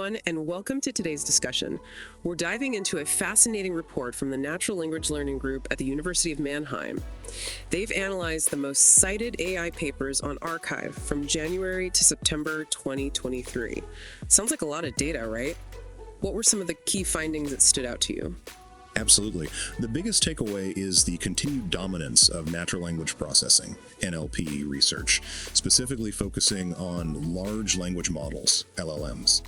everyone, and welcome to today's discussion. We're diving into a fascinating report from the Natural Language Learning Group at the University of Mannheim. They've analyzed the most cited AI papers on arXiv from January to September 2023. Sounds like a lot of data, right? What were some of the key findings that stood out to you? Absolutely. The biggest takeaway is the continued dominance of natural language processing, NLP research, specifically focusing on large language models, LLMs.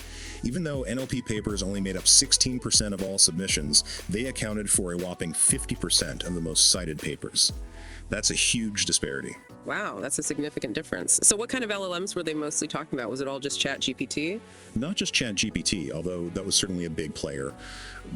Even though NLP papers only made up 16% of all submissions, they accounted for a whopping 50% of the most cited papers. That's a huge disparity. Wow, that's a significant difference. So what kind of LLMs were they mostly talking about? Was it all just ChatGPT? Not just ChatGPT, although that was certainly a big player.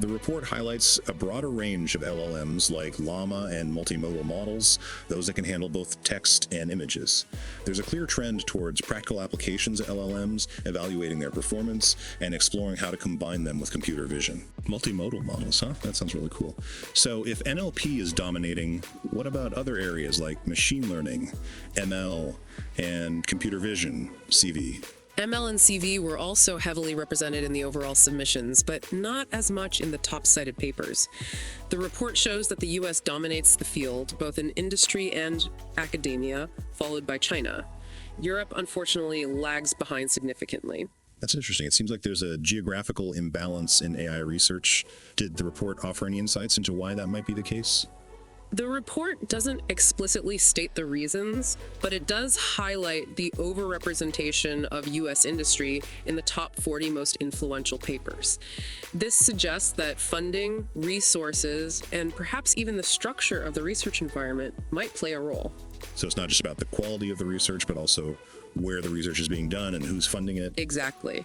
The report highlights a broader range of LLMs like LLaMA and multimodal models, those that can handle both text and images. There's a clear trend towards practical applications of LLMs, evaluating their performance, and exploring how to combine them with computer vision. Multimodal models, huh? That sounds really cool. So if NLP is dominating, what about other areas like machine learning, ML, and computer vision, CV? ML and CV were also heavily represented in the overall submissions, but not as much in the top cited papers. The report shows that the US dominates the field, both in industry and academia, followed by China. Europe, unfortunately, lags behind significantly. That's interesting. It seems like there's a geographical imbalance in AI research. Did the report offer any insights into why that might be the case? The report doesn't explicitly state the reasons, but it does highlight the overrepresentation of U.S. industry in the top 40 most influential papers. This suggests that funding, resources, and perhaps even the structure of the research environment might play a role. So it's not just about the quality of the research, but also where the research is being done and who's funding it. Exactly.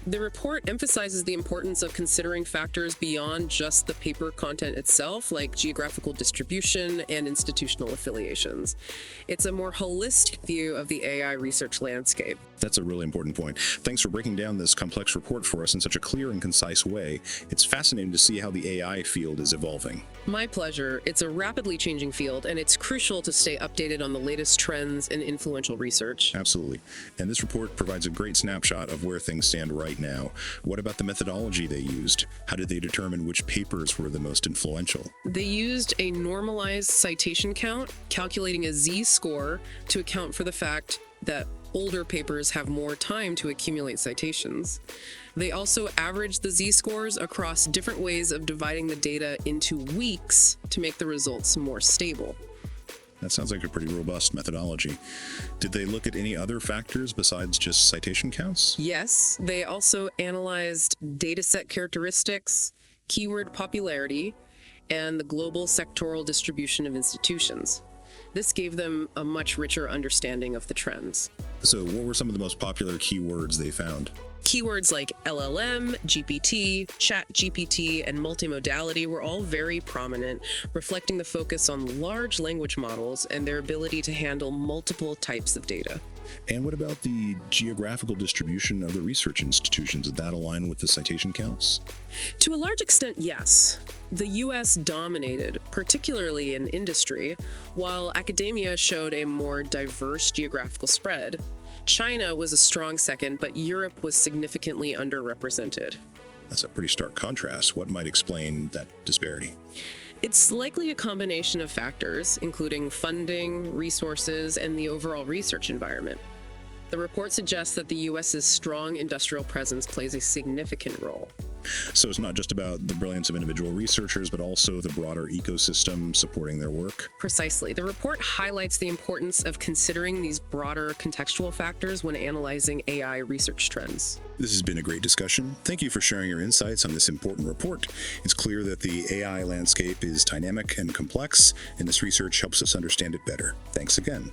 The report emphasizes the importance of considering factors beyond just the paper content itself, like geographical distribution and institutional affiliations. It's a more holistic view of the AI research landscape. That's a really important point. Thanks for breaking down this complex report for us in such a clear and concise way. It's fascinating to see how the AI field is evolving. My pleasure. It's a rapidly changing field, and it's crucial to stay updated on the latest trends in influential research. Absolutely. And this report provides a great snapshot of where things stand right now. What about the methodology they used? How did they determine which papers were the most influential? They used a normalized citation count, calculating a z-score to account for the fact that older papers have more time to accumulate citations. They also averaged the z-scores across different ways of dividing the data into weeks to make the results more stable. That sounds like a pretty robust methodology. Did they look at any other factors besides just citation counts? Yes, they also analyzed dataset characteristics, keyword popularity, and the global sectoral distribution of institutions. This gave them a much richer understanding of the trends. So what were some of the most popular keywords they found? Keywords like LLM, GPT, ChatGPT, and multimodality were all very prominent, reflecting the focus on large language models and their ability to handle multiple types of data. And what about the geographical distribution of the research institutions? Did that align with the citation counts? To a large extent, yes. The US dominated, particularly in industry, while academia showed a more diverse geographical spread. China was a strong second, but Europe was significantly underrepresented. That's a pretty stark contrast. What might explain that disparity? It's likely a combination of factors, including funding, resources, and the overall research environment. The report suggests that the US's strong industrial presence plays a significant role. So it's not just about the brilliance of individual researchers, but also the broader ecosystem supporting their work? Precisely. The report highlights the importance of considering these broader contextual factors when analyzing AI research trends. This has been a great discussion. Thank you for sharing your insights on this important report. It's clear that the AI landscape is dynamic and complex, and this research helps us understand it better. Thanks again.